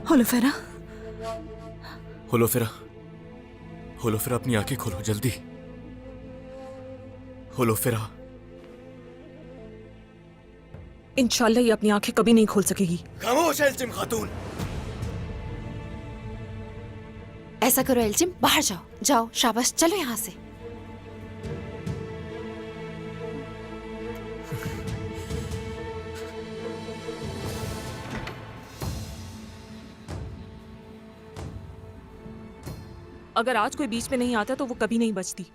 होलोफेरा, होलोफेरा, होलोफेरा अपनी आंखें खोलो जल्दी। होलोफेरा। इंशाल्लाह ये अपनी आंखें कभी नहीं खोल सकेगी। खामोश एल्चिम खातून। ऐसा करो एल्चिम, बाहर जाओ, जाओ, शाबाश, चलो यहाँ से। अगर आज कोई बीच में नहीं आता तो वो कभी नहीं बचती।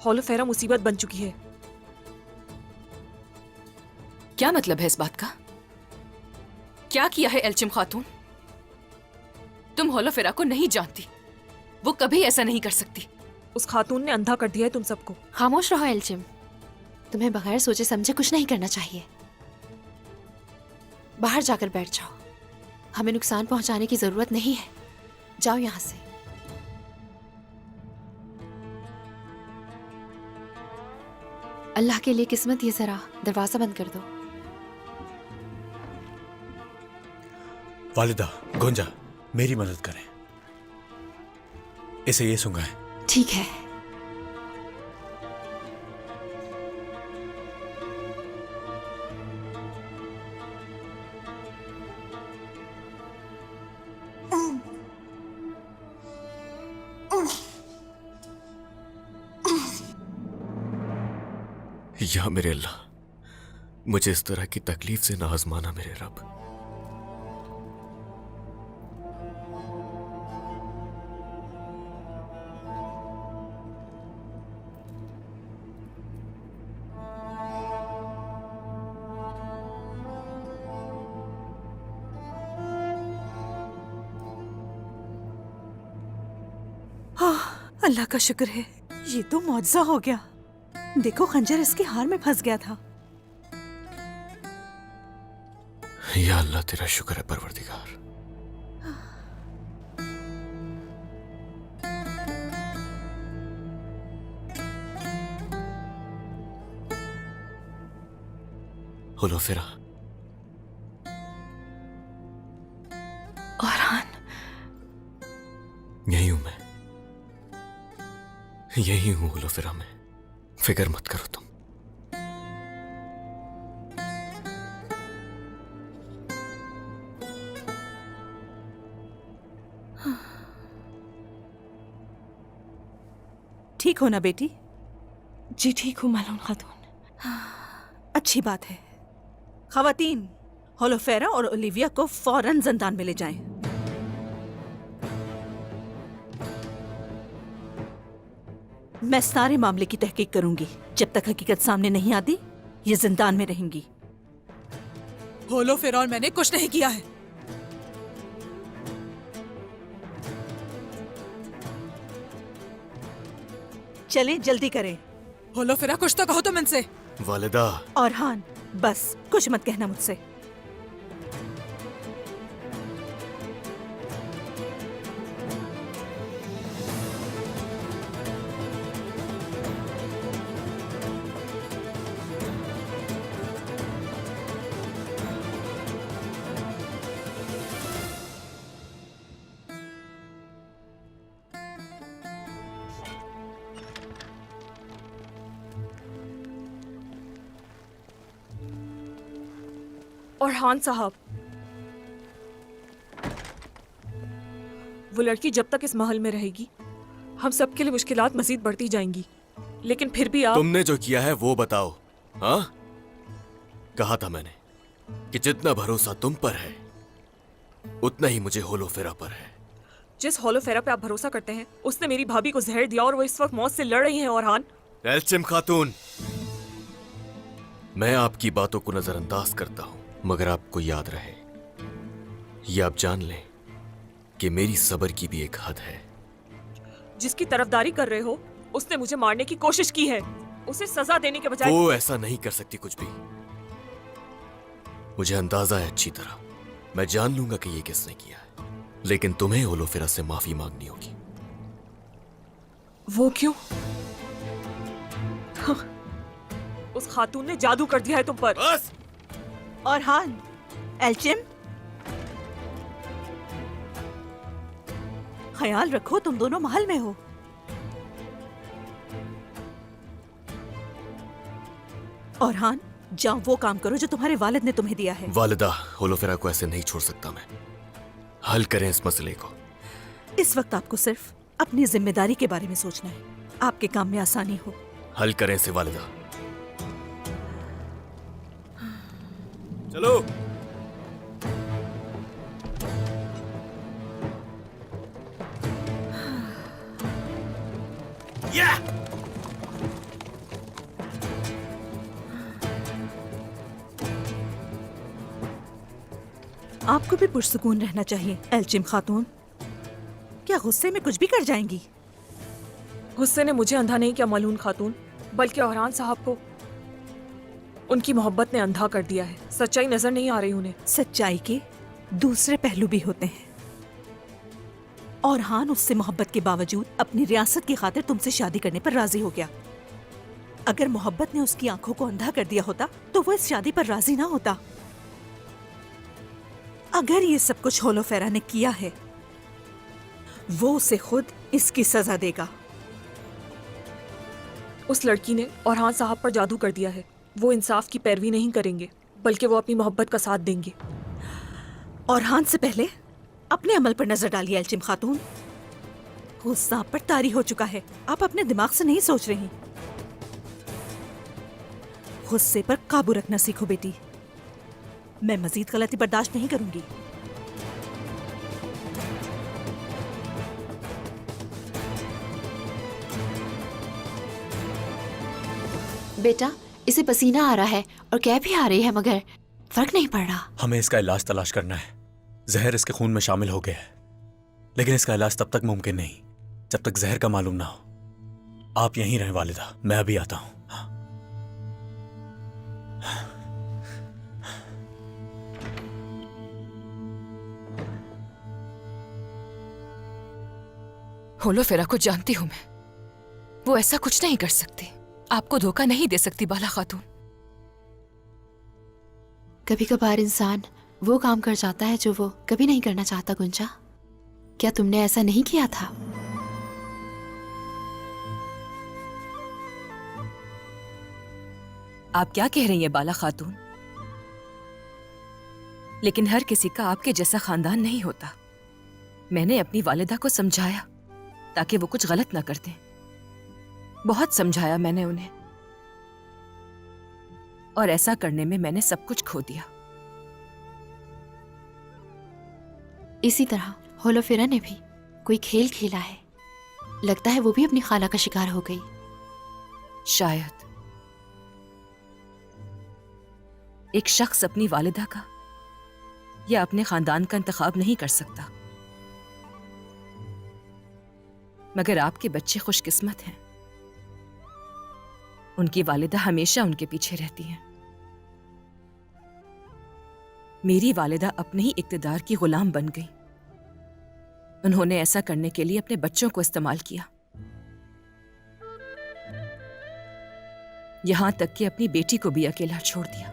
होलोफेरा मुसीबत बन चुकी है। क्या मतलब है इस बात का? क्या किया है एल्चिम खातून? तुम होलोफेरा को नहीं जानती, वो कभी ऐसा नहीं कर सकती। उस खातून ने अंधा कर दिया है तुम सबको। खामोश रहो एल्चिम, तुम्हें बगैर सोचे समझे कुछ नहीं करना चाहिए। बाहर जाकर बैठ जाओ, हमें नुकसान पहुंचाने की जरूरत नहीं है। जाओ यहाँ से। अल्लाह के लिए किस्मत, ये जरा दरवाजा बंद कर दो। वालिदा, गुंजा, मेरी मदद करें, इसे ये सुंघाएं। ठीक है। या मेरे अल्लाह, मुझे इस तरह की तकलीफ से ना आजमाना मेरे रब। अल्लाह का शुक्र है, ये तो मौजज़ा हो गया। देखो खंजर इसके हार में फंस गया था। या अल्लाह, तेरा शुक्र है परवरदिगार। होलोफेरा। औरहान, यही हूं मैं, यही हूं होलोफेरा में। फिक्र मत करो तुम। ठीक हो ना बेटी? जी ठीक हूँ मालून खातून। अच्छी बात है। खवातीन, होलोफेरा और ओलिविया को फौरन जिंदान में ले जाएं। मैं सारे मामले की तहकीक करूंगी। जब तक हकीकत सामने नहीं आती, ये जिंदान में रहेंगी। होलोफेरा और मैंने कुछ नहीं किया है। चलें, जल्दी करें। होलोफेरा, कुछ तो कहो तुम इनसे। वालिदा। औरहान, बस कुछ मत कहना मुझसे। और हान साहब, वो लड़की जब तक इस महल में रहेगी, हम सबके लिए मुश्किलात मजीद बढ़ती जाएंगी। लेकिन फिर भी आप... तुमने जो किया है वो बताओ। हाँ, कहा था मैंने कि जितना भरोसा तुम पर है उतना ही मुझे होलोफेरा पर है। जिस होलोफेरा पे आप भरोसा करते हैं, उसने मेरी भाभी को जहर दिया और वो इस वक्त मौत से लड़ रही हैं। औरहान, एल्चिम खातून, मैं आपकी बातों को नजरअंदाज करता हूं, मगर आपको याद रहे, ये आप जान लें कि मेरी सब्र की भी एक हद है। जिसकी तरफदारी कर रहे हो, उसने मुझे मारने की कोशिश की है। उसे सजा देने के बजाय... वो ऐसा नहीं कर सकती कुछ भी। मुझे अंदाजा है अच्छी तरह। मैं जान लूंगा कि ये किसने किया है, लेकिन तुम्हें होलोफेरा से माफी मांगनी होगी। वो क्यों? उस खातून ने जादू कर दिया है तुम पर। बस। औरहान, एल्चिम, ख्याल रखो, तुम दोनों महल में हो। और हान, जाओ वो काम करो जो तुम्हारे वालिद ने तुम्हें दिया है। वालिदा, होलोफेरा को ऐसे नहीं छोड़ सकता मैं। हल करें इस मसले को। इस वक्त आपको सिर्फ अपनी जिम्मेदारी के बारे में सोचना है, आपके काम में आसानी हो। हल करें इसे वालिदा। चलो। आपको भी पुरसुकून रहना चाहिए एल्चिम खातून। क्या गुस्से में कुछ भी कर जाएंगी? गुस्से ने मुझे अंधा नहीं किया मलून खातून, बल्कि औरान साहब को उनकी मोहब्बत ने अंधा कर दिया है। सच्चाई नजर नहीं आ रही उन्हें। सच्चाई के दूसरे पहलू भी होते हैं। और हान उससे मोहब्बत के बावजूद अपनी रियासत की खातिर तुमसे शादी करने पर राजी हो गया। अगर मोहब्बत ने उसकी आंखों को अंधा कर दिया होता तो वो इस शादी पर राजी ना होता। अगर ये सब कुछ होलोफेरा ने किया है, वो उसे खुद इसकी सजा देगा। उस लड़की ने औरहान साहब पर जादू कर दिया है। वो इंसाफ की पैरवी नहीं करेंगे, बल्कि वो अपनी मोहब्बत का साथ देंगे। और हान से पहले अपने अमल पर नजर डालिए एल्चिम खातून। गुस्सा आप पर तारी हो चुका है। आप अपने दिमाग से नहीं सोच रही। गुस्से पर काबू रखना सीखो बेटी। मैं मजीद गलती बर्दाश्त नहीं करूंगी। बेटा, इसे पसीना आ रहा है और कैप भी आ रही है, मगर फर्क नहीं पड़ रहा। हमें इसका इलाज तलाश करना है। जहर इसके खून में शामिल हो गया है, लेकिन इसका इलाज तब तक मुमकिन नहीं जब तक जहर का मालूम ना हो। आप यहीं रहें वालिदा, मैं अभी आता हूं। होलोफेरा को जानती हूं मैं। वो ऐसा कुछ नहीं कर सकती। आपको धोखा नहीं दे सकती बाला खातून। कभी कभार इंसान वो काम कर जाता है जो वो कभी नहीं करना चाहता। गुंजा, क्या तुमने ऐसा नहीं किया था? आप क्या कह रही हैं बाला खातून? लेकिन हर किसी का आपके जैसा खानदान नहीं होता। मैंने अपनी वालिदा को समझाया ताकि वो कुछ गलत ना कर दें। बहुत समझाया मैंने उन्हें, और ऐसा करने में मैंने सब कुछ खो दिया। इसी तरह होलोफेरा ने भी कोई खेल खेला है। लगता है वो भी अपनी खाला का शिकार हो गई। शायद। एक शख्स अपनी वालिदा का या अपने खानदान का इंतखाब नहीं कर सकता, मगर आपके बच्चे खुशकिस्मत हैं। उनकी वालिदा हमेशा उनके पीछे रहती हैं। मेरी वालिदा अपने ही इक्तिदार की गुलाम बन गई। उन्होंने ऐसा करने के लिए अपने बच्चों को इस्तेमाल किया, यहां तक कि अपनी बेटी को भी अकेला छोड़ दिया।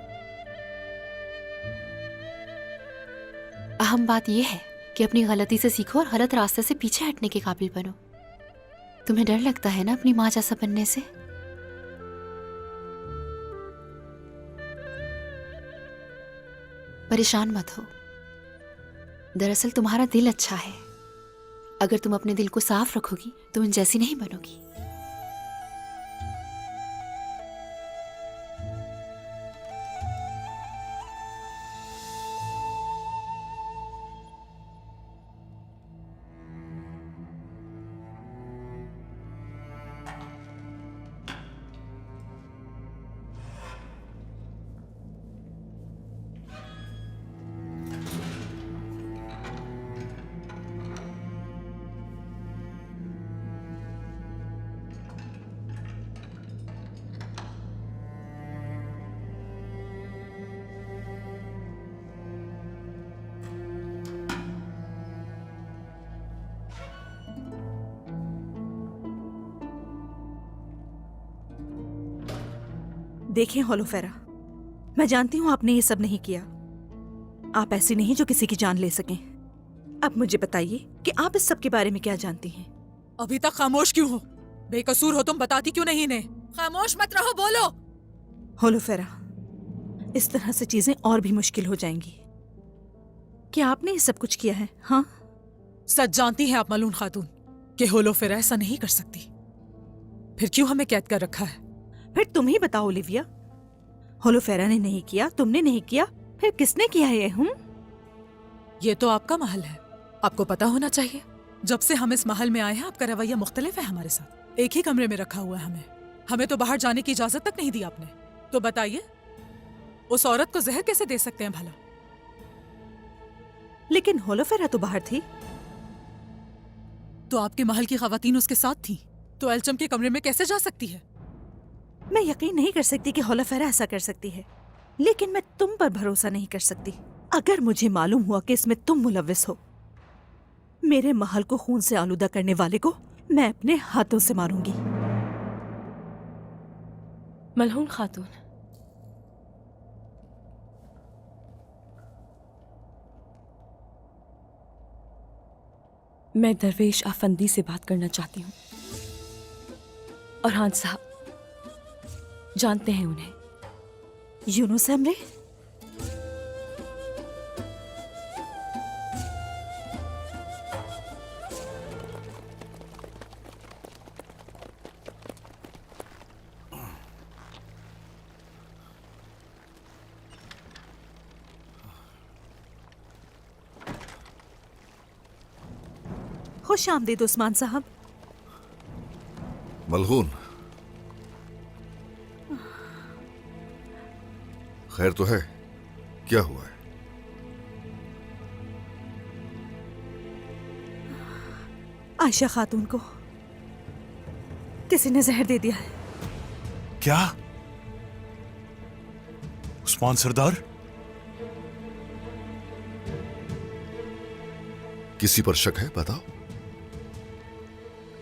अहम बात यह है कि अपनी गलती से सीखो और गलत रास्ते से पीछे हटने के काबिल बनो। तुम्हें डर लगता है ना अपनी माँ जैसा बनने से? परेशान मत हो। दरअसल तुम्हारा दिल अच्छा है। अगर तुम अपने दिल को साफ रखोगी तो उन जैसी नहीं बनोगी। देखें होलोफेरा, मैं जानती हूं आपने ये सब नहीं किया। आप ऐसी नहीं जो किसी की जान ले सकें। अब मुझे बताइए कि आप इस सब के बारे में क्या जानती हैं? अभी तक खामोश क्यों हो? बेकसूर हो तुम, बताती क्यों नहीं इन्हें? खामोश मत रहो, बोलो। होलोफेरा, इस तरह से चीजें और भी मुश्किल हो जाएंगी। क्या आपने ये सब कुछ किया है? हाँ, सच जानती हैं आप मलून खातून कि होलोफेरा ऐसा नहीं कर सकती। फिर क्यों हमें कैद कर रखा है? फिर तुम ही बताओ ओलिविया। होलोफेरा ने नहीं किया, तुमने नहीं किया, फिर किसने किया है ये? ये तो आपका महल है, आपको पता होना चाहिए। जब से हम इस महल में आए हैं आपका रवैया मुख्तलिफ है हमारे साथ। एक ही कमरे में रखा हुआ है हमें तो बाहर जाने की इजाजत तक नहीं दी आपने। तो बताइए, उस औरत को जहर कैसे दे सकते हैं भला? लेकिन होलोफेरा तो बाहर थी। तो आपके महल की खवातीन उसके साथ थी, तो एल्चम के कमरे में कैसे जा सकती है? मैं यकीन नहीं कर सकती कि होलोफेरा ऐसा कर सकती है, लेकिन मैं तुम पर भरोसा नहीं कर सकती। अगर मुझे मालूम हुआ कि इसमें तुम मुलव्विस हो, मेरे महल को खून से आलूदा करने वाले को मैं अपने हाथों से मारूंगी। मलहून खातून, मैं दरवेश आफंदी से बात करना चाहती हूँ। और हान साहब जानते हैं उन्हें? यूनुस एमरे, खुश आमदीद उस्मान साहब। मलहून, खैर तो है? क्या हुआ है? आयशा खातून को किसी ने जहर दे दिया है। क्या? उस्मान सरदार? किसी पर शक है? बताओ।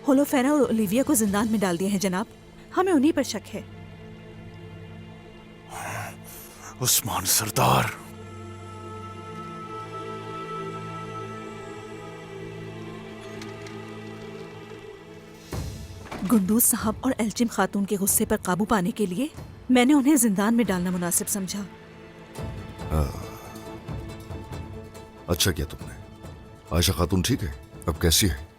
होलोफेरा और ओलिविया को जिंदान में डाल दिया है जनाब। हमें उन्हीं पर शक है। उस्मान सरदार? गुंदूज साहब और एल्चिम खातून के गुस्से पर काबू पाने के लिए मैंने उन्हें जिंदान में डालना मुनासिब समझा। अच्छा किया तुमने। आयशा खातून ठीक है? अब कैसी है?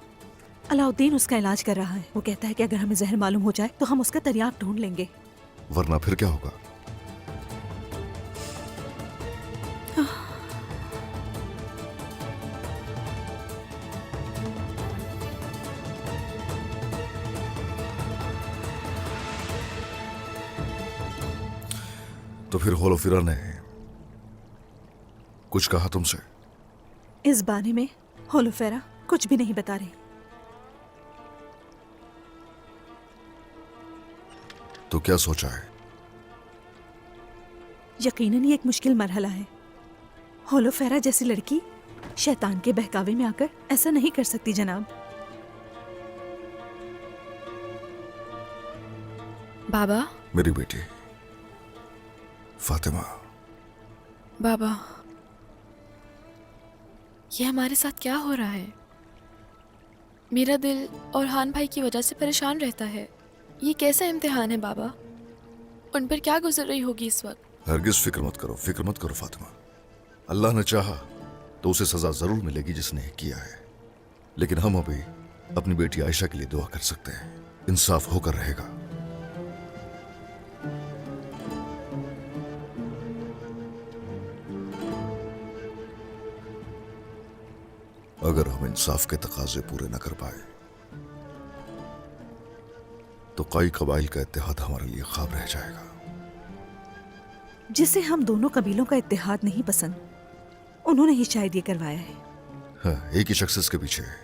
अलाउद्दीन उसका इलाज कर रहा है। वो कहता है कि अगर हमें जहर मालूम हो जाए तो हम उसका तरियाक ढूंढ लेंगे। वरना फिर क्या होगा? तो फिर होलोफिरा ने कुछ कहा तुमसे? इस बारे में होलोफेरा कुछ भी नहीं बता रही। तो क्या सोचा है? यकीनन ये एक मुश्किल मरहला है। होलोफेरा जैसी लड़की शैतान के बहकावे में आकर ऐसा नहीं कर सकती जनाब। बाबा, मेरी बेटी फातिमा, बाबा, ये हमारे साथ क्या हो रहा है? मेरा दिल और हान भाई की वजह से परेशान रहता है। ये कैसा इम्तिहान है बाबा? उन पर क्या गुजर रही होगी इस वक्त? हरगिज फिक्र मत करो, फिक्र मत करो फातिमा। अल्लाह ने चाहा तो उसे सजा जरूर मिलेगी जिसने किया है। लेकिन हम अभी अपनी बेटी आयशा के लिए दुआ कर सकते हैं। इंसाफ होकर रहेगा। अगर हम इंसाफ के तकाजे पूरे न कर पाए तो कई कबाइल का इत्तेहाद हमारे लिए ख्वाब रह जाएगा। जिसे हम दोनों कबीलों का इत्तेहाद नहीं पसंद, उन्होंने ही शायद ये करवाया है। हाँ, एक ही शख्स इसके पीछे है,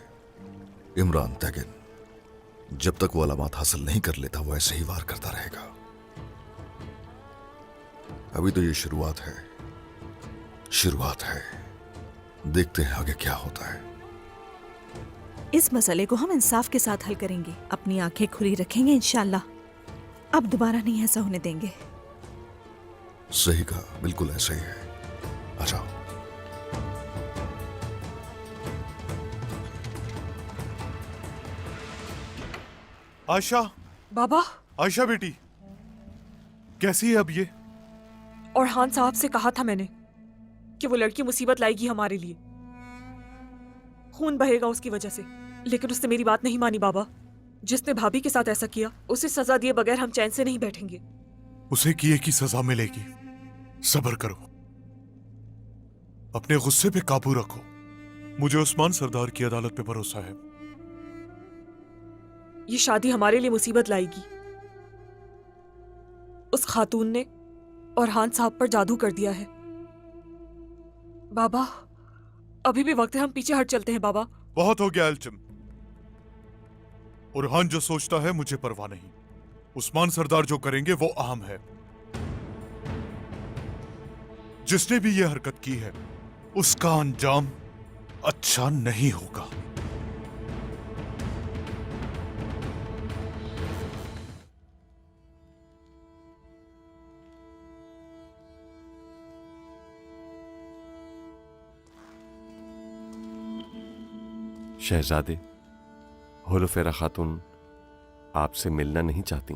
इमरान तैगिन। जब तक वो अलामात हासिल नहीं कर लेता वो ऐसे ही वार करता रहेगा। अभी तो ये शुरुआत है, शुरुआत है। देखते हैं आगे क्या होता है। इस मसले को हम इंसाफ के साथ हल करेंगे। अपनी आंखें खुली रखेंगे इंशाल्लाह। अब दोबारा नहीं ऐसा होने देंगे। सही कहा, बिल्कुल ऐसा ही है। आ जाओ। आयशा, बाबा, आयशा बेटी, कैसी है अब ये? और हान साहब से कहा था मैंने कि वो लड़की मुसीबत लाएगी हमारे लिए, खून बहेगा उसकी वजह से, लेकिन उसने मेरी बात नहीं मानी बाबा। जिसने भाभी के साथ ऐसा किया उसे सजा दिए बगैर हम चैन से नहीं बैठेंगे। उसे किए की सजा मिलेगी। सब्र करो, अपने गुस्से पे काबू रखो। मुझे उस्मान सरदार की अदालत पे भरोसा है। ये शादी हमारे लिए मुसीबत लाएगी। उस खातून ने और हान साहब पर जादू कर दिया है। बाबा, अभी भी वक्त है, हम पीछे हट चलते हैं बाबा। बहुत हो गया एल्चिम। उरहान जो सोचता है मुझे परवाह नहीं। उस्मान सरदार जो करेंगे वो अहम है। जिसने भी ये हरकत की है उसका अंजाम अच्छा नहीं होगा। शहजादे, होलोफेरा खातून आपसे मिलना नहीं चाहती।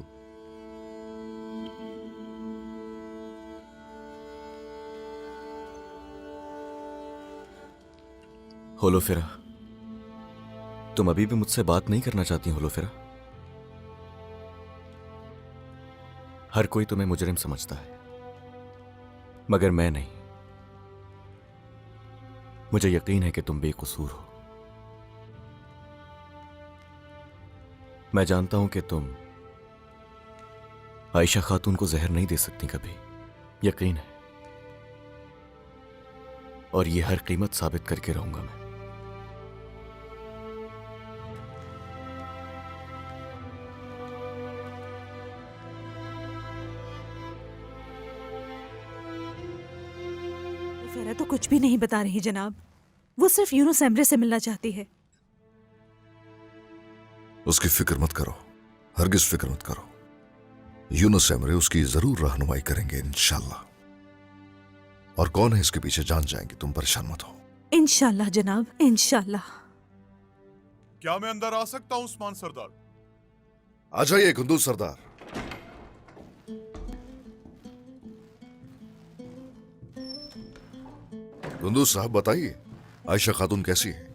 होलोफेरा, तुम अभी भी मुझसे बात नहीं करना चाहती होलोफेरा? हर कोई तुम्हें मुजरिम समझता है, मगर मैं नहीं। मुझे यकीन है कि तुम बेकसूर हो। मैं जानता हूं कि तुम आयशा खातून को जहर नहीं दे सकती कभी, यकीन है, और ये हर कीमत साबित करके रहूंगा मैं। फेरा तो कुछ भी नहीं बता रही जनाब। वो सिर्फ यूनुस एमरे से मिलना चाहती है। उसकी फिक्र मत करो, हरगिज फिक्र मत करो। यूनुस एमरे उसकी जरूर रहनुमाई करेंगे इंशाल्लाह। और कौन है इसके पीछे जान जाएंगे, तुम परेशान मत हो। इंशाल्लाह जनाब, इंशाल्लाह। क्या मैं अंदर आ सकता हूं उस्मान सरदार? आ जाइए कुंदूज सरदार। कुंदूज साहब बताइए, आयशा खातून कैसी है?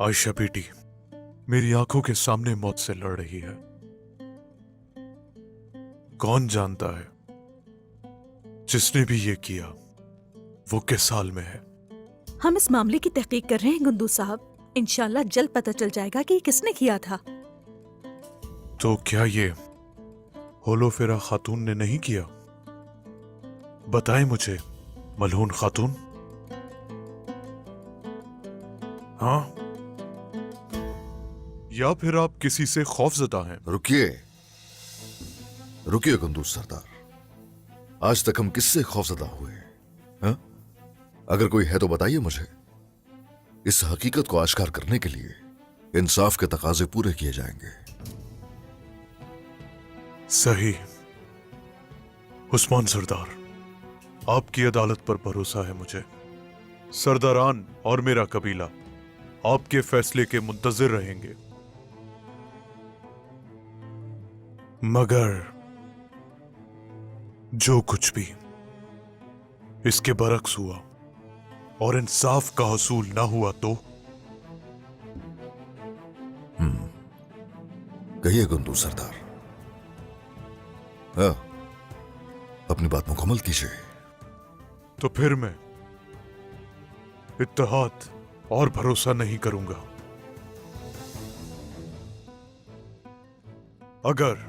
आयशा बेटी मेरी आंखों के सामने मौत से लड़ रही है। कौन जानता है जिसने भी ये किया वो किस हाल में है। हम इस मामले की तहकीक कर रहे हैं गुंदू साहब। इंशाल्लाह जल्द पता चल जाएगा कि किसने किया था। तो क्या ये होलोफेरा खातून ने नहीं किया? बताएं मुझे मलहून खातून। हाँ, या फिर आप किसी से खौफजदा हैं? रुकिए रुकिए कुंदूज सरदार, आज तक हम किससे खौफजदा हुए हैं? हाँ? अगर कोई है तो बताइए मुझे। इस हकीकत को आश्कार करने के लिए इंसाफ के तकाजे पूरे किए जाएंगे। सही। उस्मान सरदार, आपकी अदालत पर भरोसा है मुझे। सरदारान और मेरा कबीला आपके फैसले के मुंतजिर रहेंगे। मगर जो कुछ भी इसके बरक्स हुआ और इंसाफ का हसूल ना हुआ तो? कहिए कुंदूज सरदार। हाँ, अपनी बात मुकम्मल कीजिए। तो फिर मैं इत्तेहाद और भरोसा नहीं करूंगा। अगर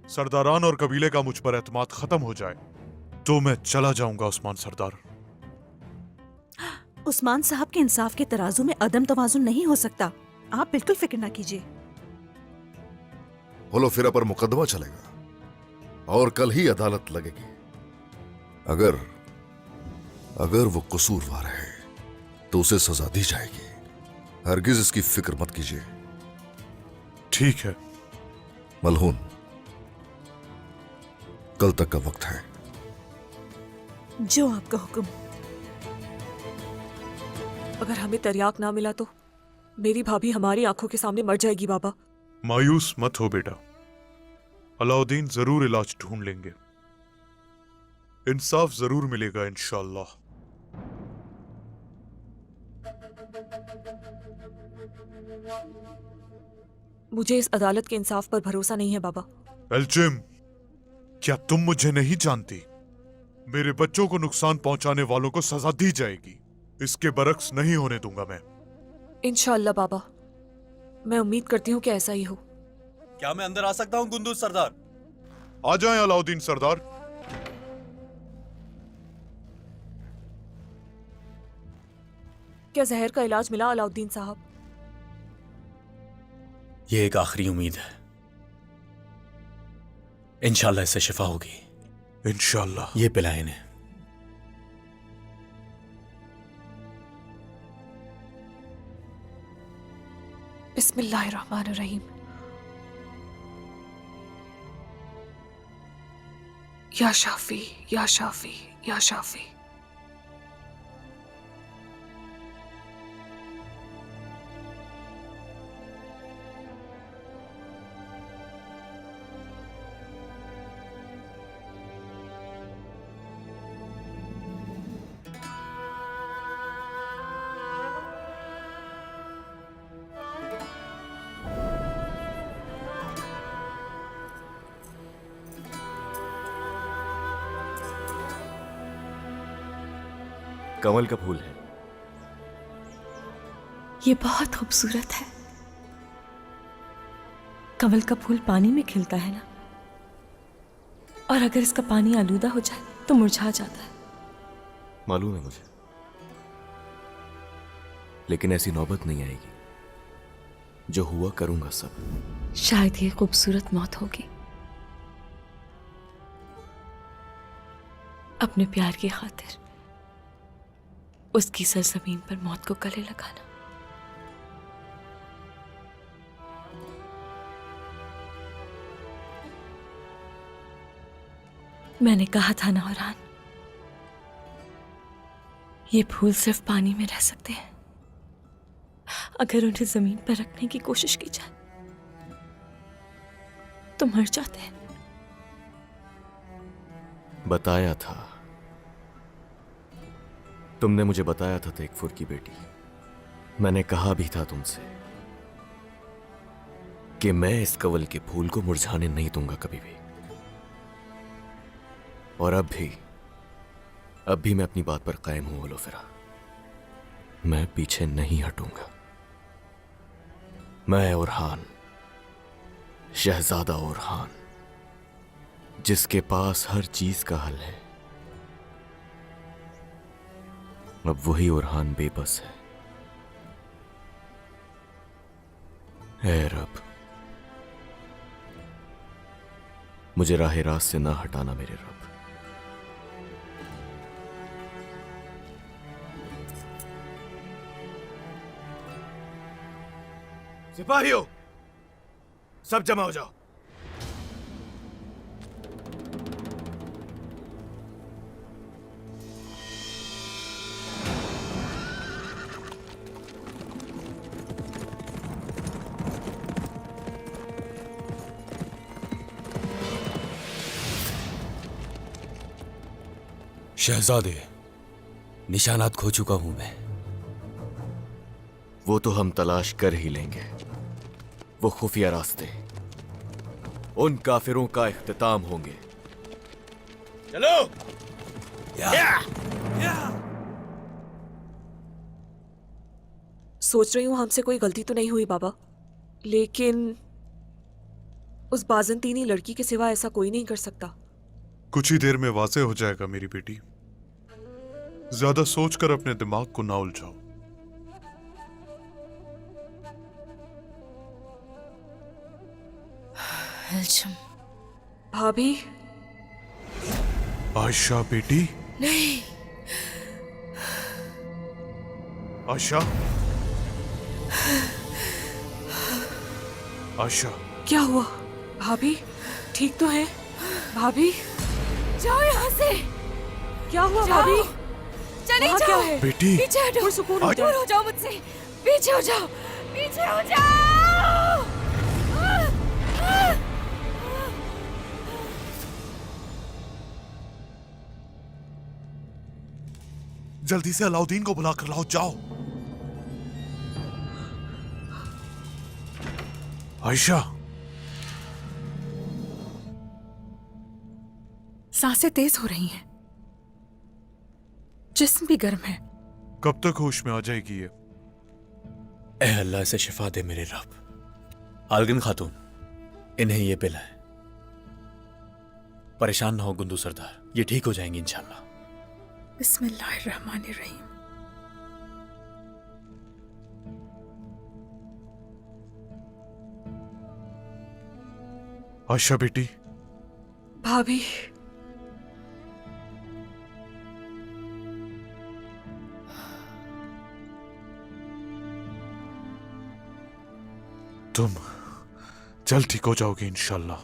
सरदारान और कबीले का मुझ पर एतमाद खत्म हो जाए तो मैं चला जाऊंगा उस्मान सरदार। उस्मान साहब के इंसाफ के तराजू में अदम तवाजुन नहीं हो सकता। आप बिल्कुल फिक्र ना कीजिए। होलोफेरा पर मुकदमा चलेगा और कल ही अदालत लगेगी। अगर वो कसूरवार है तो उसे सजा दी जाएगी। हरगिज इसकी फिक्र मत कीजिए। ठीक है मलहून, कल तक का वक्त है। जो आपका हुक्म। अगर हमें तरियाक ना मिला तो मेरी भाभी हमारी आंखों के सामने मर जाएगी बाबा। मायूस मत हो बेटा, अलाउद्दीन जरूर इलाज ढूंढ लेंगे, इंसाफ जरूर मिलेगा इंशाअल्लाह। मुझे इस अदालत के इंसाफ पर भरोसा नहीं है बाबा। एल्चिम, क्या तुम मुझे नहीं जानती? मेरे बच्चों को नुकसान पहुंचाने वालों को सजा दी जाएगी, इसके बरक्स नहीं होने दूंगा मैं। इंशाअल्लाह बाबा, मैं उम्मीद करती हूँ कि ऐसा ही हो। क्या मैं अंदर आ सकता हूँ कुंदूज सरदार? आ जाएं अलाउद्दीन सरदार। क्या जहर का इलाज मिला अलाउद्दीन साहब? ये एक आखिरी उम्मीद है, इंशाल्लाह इससे शिफा होगी। इंशाल्लाह। ये पिलाएं इन्हें। बिस्मिल्लाहिर्रहमानिर्रहीम। या शाफी या शाफी या शाफी। कमल का फूल है। ये बहुत खूबसूरत है। कमल का फूल पानी में खिलता है ना, और अगर इसका पानी आलूदा हो जाए तो मुरझा जाता है। मालूम है मुझे, लेकिन ऐसी नौबत नहीं आएगी। जो हुआ करूंगा सब। शायद ये खूबसूरत मौत होगी, अपने प्यार की खातिर उसकी सरजमीन पर मौत को गले लगाना। मैंने कहा था ना औरान, ये फूल सिर्फ पानी में रह सकते हैं। अगर उन्हें जमीन पर रखने की कोशिश की जाए तो मर जाते हैं। बताया था, तुमने मुझे बताया था तेकफुर की बेटी। मैंने कहा भी था तुमसे कि मैं इस कवल के फूल को मुरझाने नहीं दूंगा कभी भी। और अब भी मैं अपनी बात पर कायम हूं होलोफेरा। मैं पीछे नहीं हटूंगा। मैं ओरहान, शहजादा ओरहान, जिसके पास हर चीज का हल है, अब वही ओरहान बेबस है। ऐ रब, मुझे राह रास्त से ना हटाना मेरे रब। सिपाहियों, सब जमा हो जाओ। शहजादे, निशानात खो चुका हूं मैं। वो तो हम तलाश कर ही लेंगे। वो खुफिया रास्ते उन काफिरों का इख्तिताम होंगे। चलो। सोच रही हूँ हमसे कोई गलती तो नहीं हुई बाबा, लेकिन उस बाजंतीनी लड़की के सिवा ऐसा कोई नहीं कर सकता। कुछ ही देर में वाज़ेह हो जाएगा मेरी बेटी। ज्यादा सोचकर अपने दिमाग को ना उलझाओ। भाभी। आयशा बेटी। नहीं। आयशा। आयशा। क्या हुआ भाभी? ठीक तो है भाभी? जाओ यहाँ से। क्या हुआ जाओ। भाभी? चले वहाँ जाओ। क्या है? बेटी। पीछे हटो। कोई सुकून हो दूर जाए। हो जाओ मुझसे। पीछे हो जाओ। पीछे हो जाओ। जल्दी से अलाउद्दीन को बुला कर लाओ, जाओ। आयशा, सांसें तेज हो रही हैं, जिस्म भी गर्म है। कब तक होश में आ जाएगी ये? ए अल्लाह, इसे शिफा दे मेरे रब। आलगिन खातून, इन्हें ये पिलाए। परेशान ना हो गुंदू सरदार, ये ठीक हो जाएंगी इंशाल्लाह। बिस्मिल्लाहिर्रहमानिर्रहीम। आयशा बेटी, भाभी, तुम जल्द ठीक हो जाओगे इंशाल्लाह।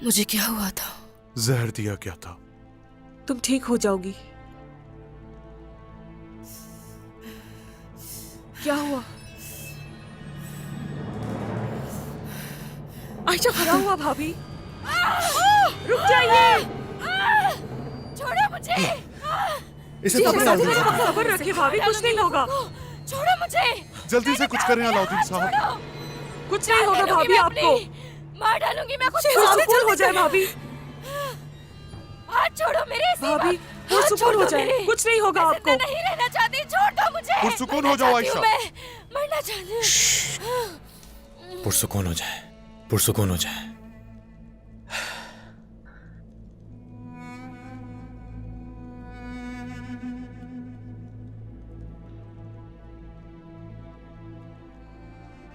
मुझे क्या हुआ था? जहर दिया क्या था? तुम ठीक हो जाओगी। क्या हुआ? आयशा, क्या हुआ भाभी? रुक जाइए। छोड़ो मुझे। इसे तो अपने साथ ले जाओ। सब्र रखिए भाभी, कुछ नहीं होगा। छोड़ो मुझे। जल्दी से कुछ करें अलाउद्दीन साहब। कुछ नहीं होगा भाभी, आपको मार डालूंगी मैं खुद को। सुकून हो जाए भाभी। हाथ छोड़ो मेरे। भाभी, पुरसुकून हो जाए, कुछ नहीं होगा आपको। नहीं रहना चाहती, छोड़ दो मुझे। पुरसुकून हो जाओ आयशा। मरना चाहती हूँ। पुरसुकून हो जाए, पुरसुकून हो जाए।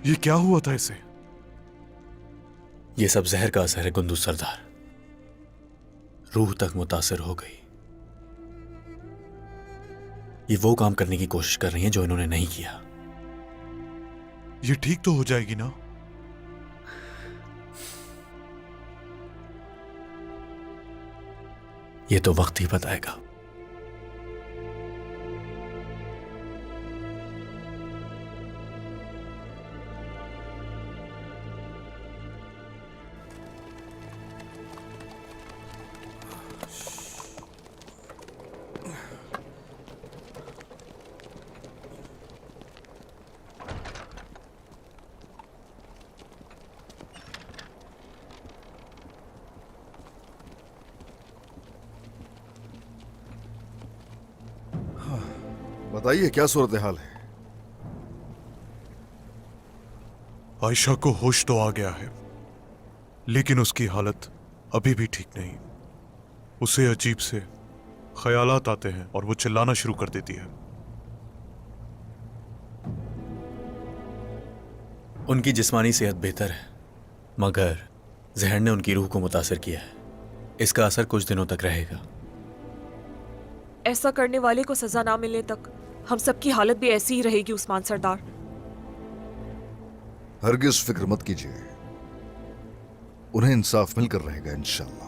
ये क्या हुआ था इसे? ये सब जहर का असर है गुंदू सरदार। रूह तक मुतासिर हो गई। ये वो काम करने की कोशिश कर रही हैं जो इन्होंने नहीं किया। ये ठीक तो हो जाएगी ना? ये तो वक्त ही बताएगा। बताइए क्या सूरत हाल है? आयशा को होश तो आ गया है, लेकिन उसकी हालत अभी भी ठीक नहीं। उसे अजीब से ख्यालात आते हैं और वो चिल्लाना शुरू कर देती है। उनकी जिस्मानी सेहत बेहतर है, मगर जहर ने उनकी रूह को मुतासिर किया है। इसका असर कुछ दिनों तक रहेगा। ऐसा करने वाले को सजा ना मिलने तक हम सबकी हालत भी ऐसी ही रहेगी उस्मान सरदार। हरगिज फिक्र मत कीजिए, उन्हें इंसाफ मिलकर रहेगा इंशाल्लाह।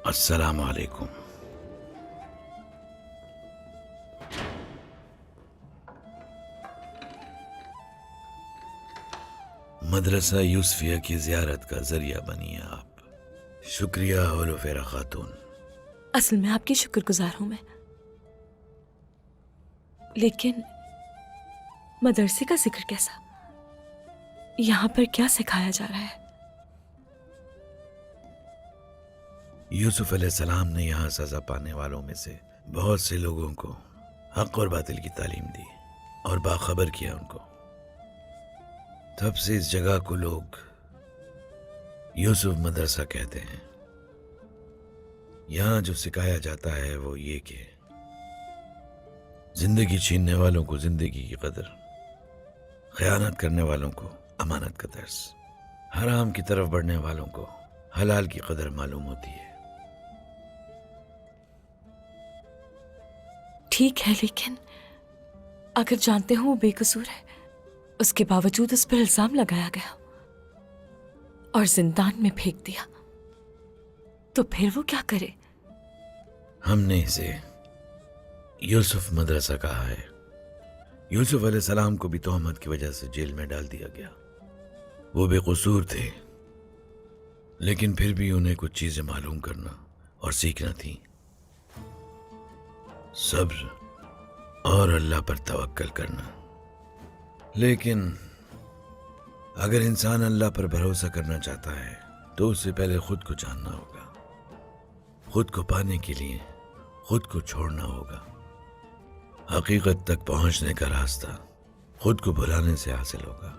अस्सलाम वालेकुम। मदरसा यूसुफिया की जियारत का जरिया बनी आप। शुक्रिया होलोफेरा खातून। असल में आपकी शुक्रगुजार हूं मैं, लेकिन मदरसे का जिक्र कैसा? यहाँ पर क्या सिखाया जा रहा है? यूसुफ अलैहिस्सलाम ने यहाँ सजा पाने वालों में से बहुत से लोगों को हक और बातिल की तालीम दी और बाखबर किया उनको। तब से इस जगह को लोग यूसुफ मदरसा कहते हैं। यहाँ जो सिखाया जाता है वो ये कि जिंदगी छीनने वालों को जिंदगी की कदर, खयानत करने वालों को अमानत का दर्स, हराम की तरफ बढ़ने वालों को हलाल की कदर मालूम होती है। ठीक है, लेकिन अगर जानते हो वो बेकसूर है, उसके बावजूद उस पर इल्जाम लगाया गया और जिंदान में फेंक दिया, तो फिर वो क्या करे? हमने इसे यूसुफ मदरसा कहा है। यूसुफ अलैहिस्सलाम को भी तोहमत की वजह से जेल में डाल दिया गया। वो बेकसूर थे, लेकिन फिर भी उन्हें कुछ चीजें मालूम करना और सीखना थी। सब्र और अल्लाह पर तवक्कल करना। लेकिन अगर इंसान अल्लाह पर भरोसा करना चाहता है तो उससे पहले खुद को जानना होगा। खुद को पाने के लिए खुद को छोड़ना होगा। हकीकत तक पहुंचने का रास्ता खुद को भुलाने से हासिल होगा।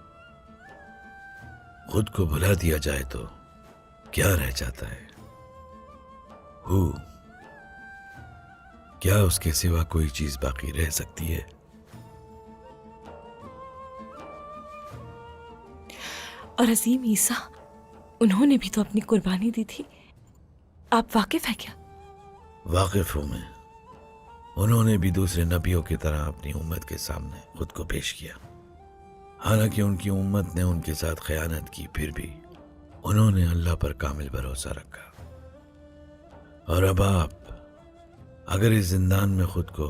खुद को भुला दिया जाए तो क्या रह जाता है? क्या उसके सिवा कोई चीज बाकी रह सकती है? और अजीम ईसा, उन्होंने भी तो अपनी कुर्बानी दी थी। आप वाकिफ हैं क्या? वाकिफ हूं मैं। उन्होंने भी दूसरे नबियों की तरह अपनी उम्मत के सामने खुद को पेश किया। हालांकि उनकी उम्मत ने उनके साथ खयानत की, फिर भी उन्होंने अल्लाह पर कामिल भरोसा रखा। और अब आप अगर इस जिंदान में खुद को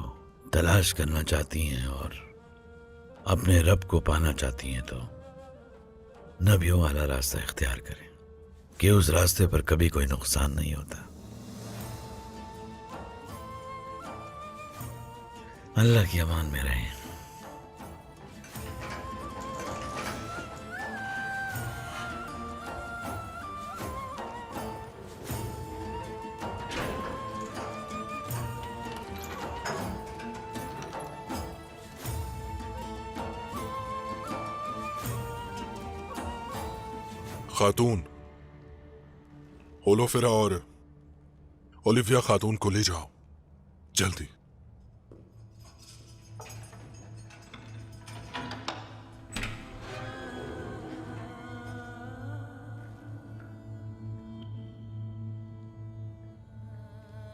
तलाश करना चाहती हैं और अपने रब को पाना चाहती हैं तो नबियों वाला रास्ता इख्तियार करें कि उस रास्ते पर कभी कोई नुकसान नहीं होता। अल्लाह की अमान में रहें। खातून, होलोफेरा और ओलिविया खातून को ले जाओ जल्दी।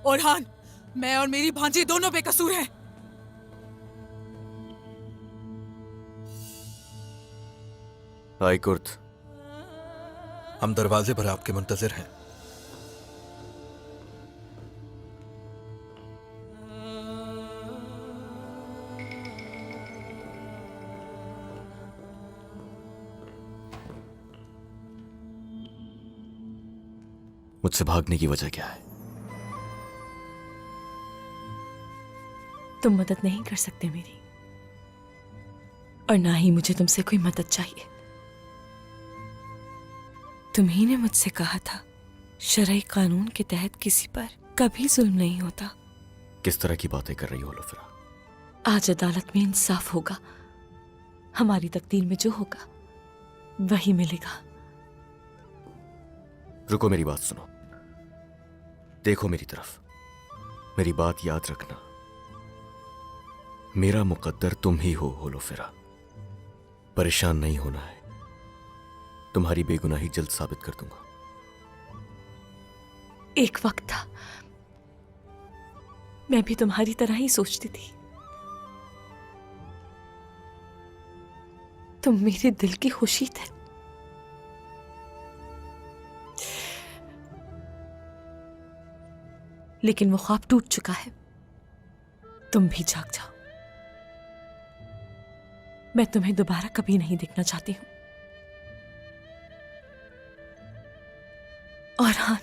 ओरहान, मैं और मेरी भांजी दोनों बेकसूर हैं। आई कुर्त, हम दरवाजे पर आपके मुंतजिर हैं। मुझसे भागने की वजह क्या है? तुम मदद नहीं कर सकते मेरी, और ना ही मुझे तुमसे कोई मदद चाहिए। तुम्ही ने मुझसे कहा था शरई कानून के तहत किसी पर कभी जुल्म नहीं होता। किस तरह की बातें कर रही हो लोफरा? आज अदालत में इंसाफ होगा। हमारी तकदीर में जो होगा वही मिलेगा। रुको, मेरी बात सुनो। देखो मेरी तरफ, मेरी बात याद रखना। मेरा मुकद्दर तुम ही हो होलोफेरा। परेशान नहीं होना है, तुम्हारी बेगुनाही जल्द साबित कर दूंगा। एक वक्त था मैं भी तुम्हारी तरह ही सोचती थी। तुम मेरे दिल की खुशी थे। लेकिन वो ख्वाब टूट चुका है। तुम भी जाग जाओ। मैं तुम्हें दोबारा कभी नहीं देखना चाहती हूं। और हाँ,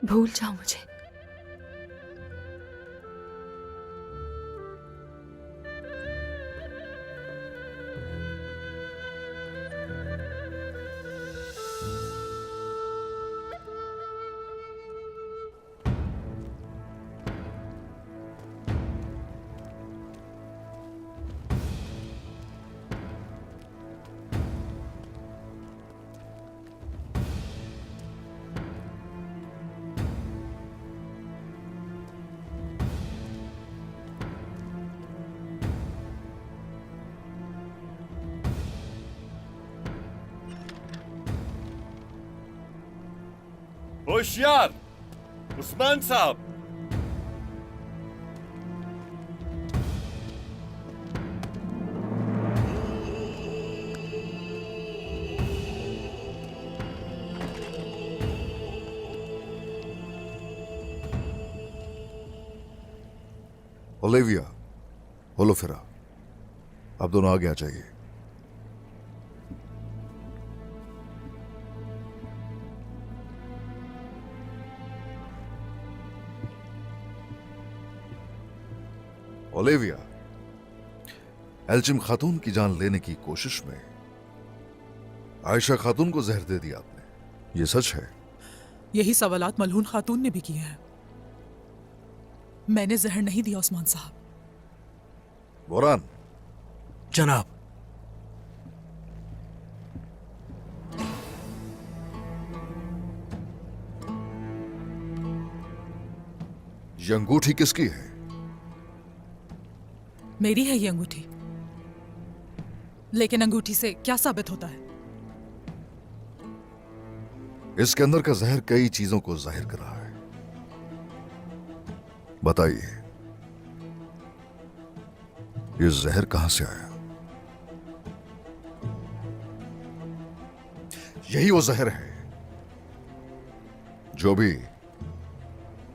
भूल जाओ मुझे। होशियार उस्मान साहब, ओलिविया, होलोफेरा, आप दोनों आगे आ जाइए। ओलिविया, एल्चिम खातून की जान लेने की कोशिश में आयशा खातून को जहर दे दिया आपने, ये सच है? यही सवालात मलहून खातून ने भी किए हैं। मैंने जहर नहीं दिया उस्मान साहब। बोरान, जनाब। ये अंगूठी किसकी है? मेरी है ये अंगूठी, लेकिन अंगूठी से क्या साबित होता है? इसके अंदर का जहर कई चीजों को जाहिर कर रहा है। बताइए, ये जहर कहां से आया? यही वो जहर है जो भी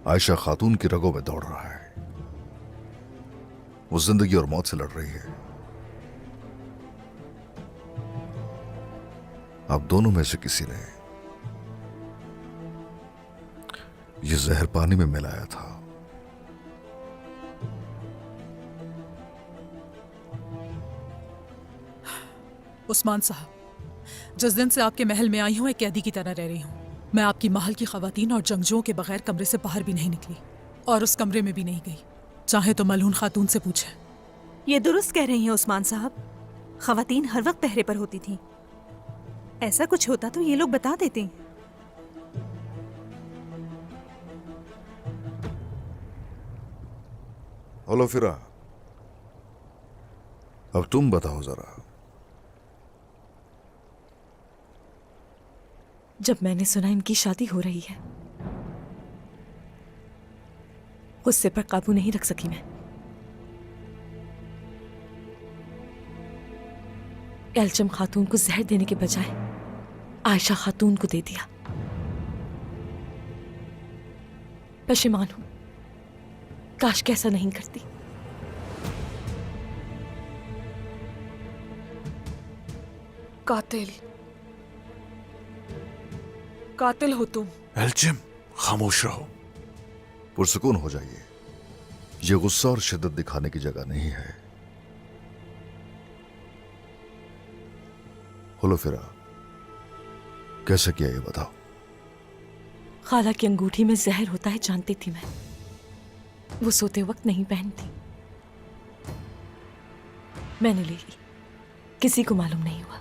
आयशा खातून की रगों में दौड़ रहा है। वो जिंदगी और मौत से लड़ रही है। आप दोनों में से किसी ने ये जहर पानी में मिलाया था। उस्मान साहब, जिस दिन से आपके महल में आई हूं एक कैदी की तरह रह रही हूं। मैं आपकी महल की खवातीन और जंगजुओं के बगैर कमरे से बाहर भी नहीं निकली और उस कमरे में भी नहीं गई। चाहे तो मलहून खातून से पूछे। ये दुरुस्त कह रही हैं उस्मान साहब, खवातीन हर वक्त पहरे पर होती थीं। ऐसा कुछ होता तो ये लोग बता देते। होलोफेरा, अब तुम बताओ जरा। जब मैंने सुना इनकी शादी हो रही है, गुस्से पर काबू नहीं रख सकी मैं। एल्चम खातून को जहर देने के बजाय आयशा खातून को दे दिया। पशेमान हूं, काश कैसा नहीं करती। कातिल, कातिल हो तुम। एल्चिम, खामोश रहो। पुरसुकून हो जाइए। ये गुस्सा और शिद्दत दिखाने की जगह नहीं है। होलोफेरा, कैसे किया ये बताओ। खाला की अंगूठी में जहर होता है जानती थी मैं, वो सोते वक्त नहीं पहनती। मैंने ले ली, किसी को मालूम नहीं हुआ।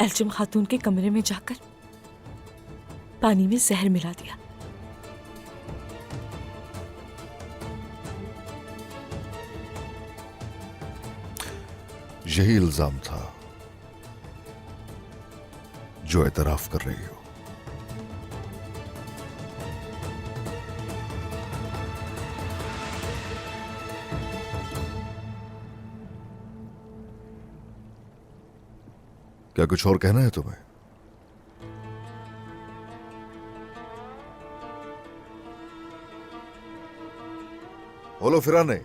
एल्चिम खातून के कमरे में जाकर पानी में जहर मिला दिया। यही इल्जाम था जो एतराफ कर रही हो। क्या कुछ और कहना है तुम्हें? होलोफेरा ने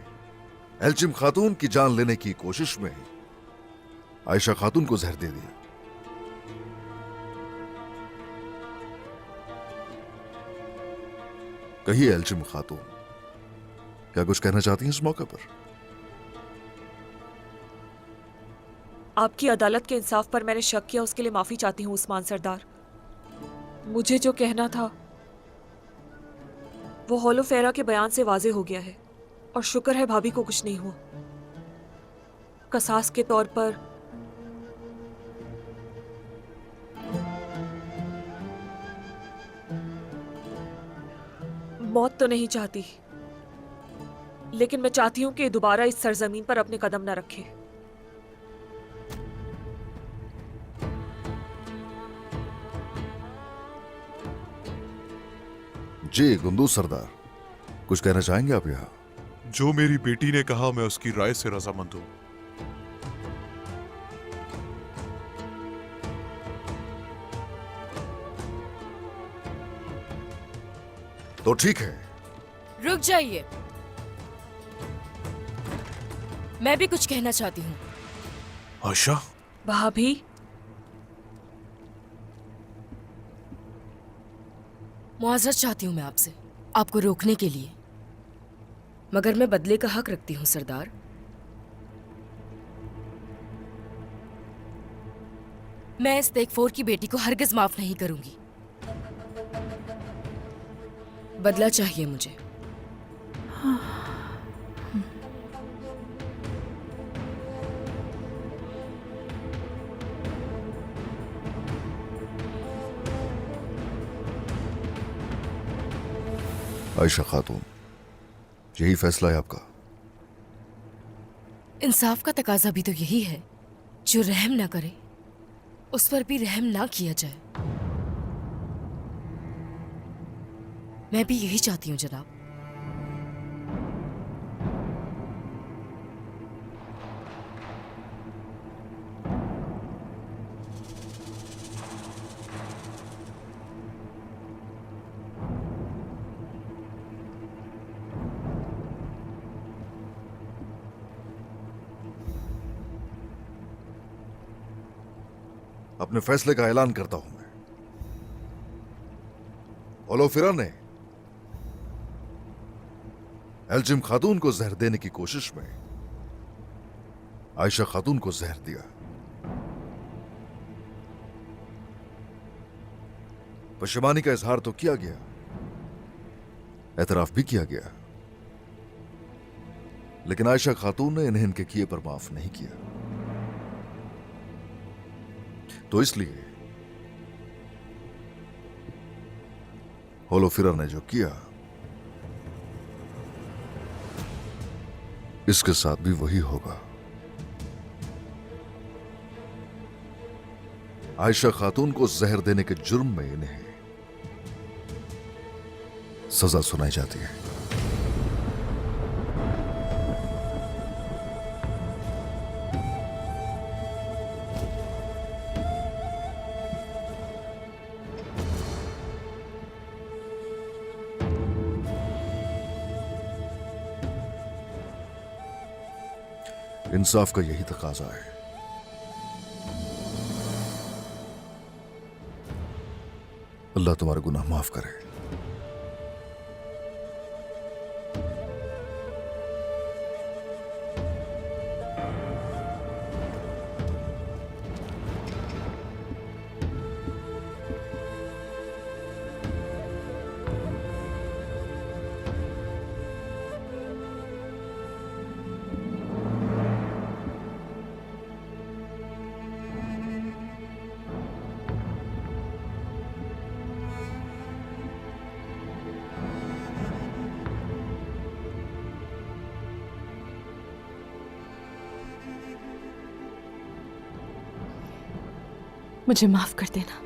एल्चिम खातून की जान लेने की कोशिश में आयशा खातून को जहर दे दिया। कहिए एल्चिम खातून, क्या कुछ कहना चाहती हैं इस मौके पर? आपकी अदालत के इंसाफ पर मैंने शक किया, उसके लिए माफी चाहती हूँ उस्मान सरदार। मुझे जो कहना था वो होलोफेरा के बयान से वाजे हो गया है, और शुक्र है भाभी को कुछ नहीं हुआ। कसास के तौर पर मौत तो नहीं चाहती, लेकिन मैं चाहती हूं कि दोबारा इस सरजमीन पर अपने कदम न रखे। जी गुंदू सरदार, कुछ कहना चाहेंगे आप? यहां जो मेरी बेटी ने कहा, मैं उसकी राय से रजामंद हूं। तो ठीक है। रुक जाइए। मैं भी कुछ कहना चाहती हूँ। आयशा, भाभी, मुआवजा चाहती हूँ मैं आपसे, आपको रोकने के लिए, मगर मैं बदले का हक रखती हूँ सरदार। मैं इस तेगफोर की बेटी को हरगिज माफ नहीं करूंगी। बदला चाहिए मुझे। आयशा खातून, यही फैसला है आपका? इंसाफ का तकाजा भी तो यही है, जो रहम ना करे उस पर भी रहम ना किया जाए। मैं भी यही चाहती हूँ जनाब। अपने फैसले का ऐलान करता हूं मैं। ओलोफिरा ने एल्जिम खातून को जहर देने की कोशिश में आयशा खातून को जहर दिया। पशेमानी का इजहार तो किया गया, एतराफ भी किया गया, लेकिन आयशा खातून ने इन्हें इनके किए पर माफ नहीं किया। तो इसलिए होलोफिरा ने जो किया, इसके साथ भी वही होगा। आयशा खातून को जहर देने के जुर्म में इन्हें सजा सुनाई जाती है। इंसाफ का यही तकाजा है। अल्लाह तुम्हारे गुनाह माफ करे। मुझे माफ कर देना।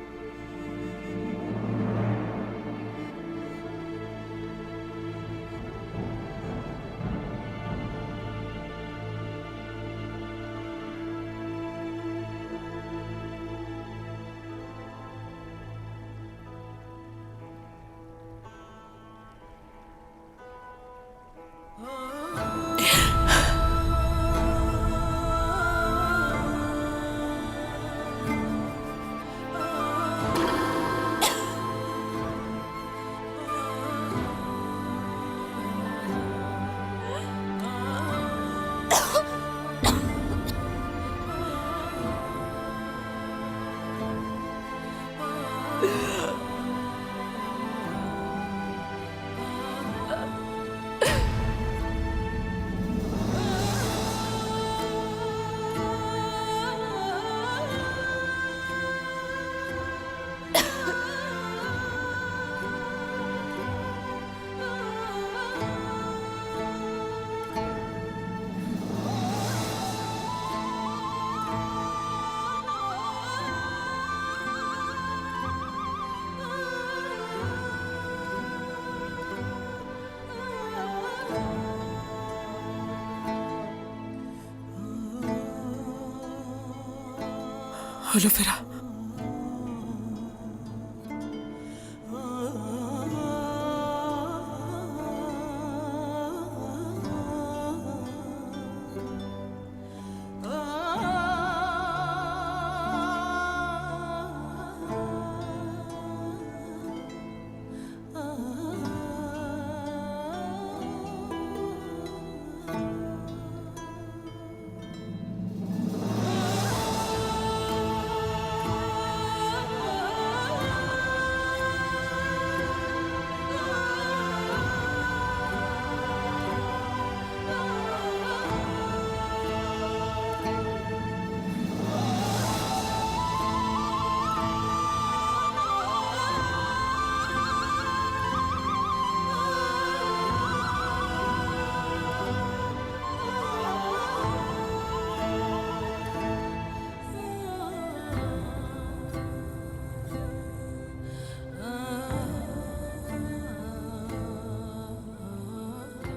होलोफिरा,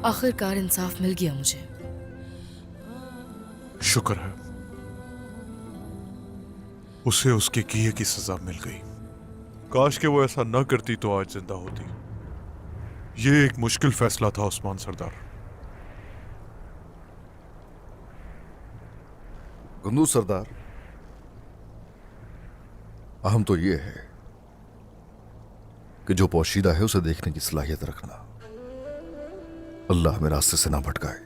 आखिरकार इंसाफ मिल गया मुझे। शुक्र है, उसे उसके किए की सजा मिल गई। काश के वो ऐसा न करती तो आज जिंदा होती। ये एक मुश्किल फैसला था उस्मान सरदार। कुंदूज सरदार, अहम तो ये है कि जो पोशीदा है उसे देखने की सलाहियत रखना। अल्लाह हमें रास्ते से ना भटकाए।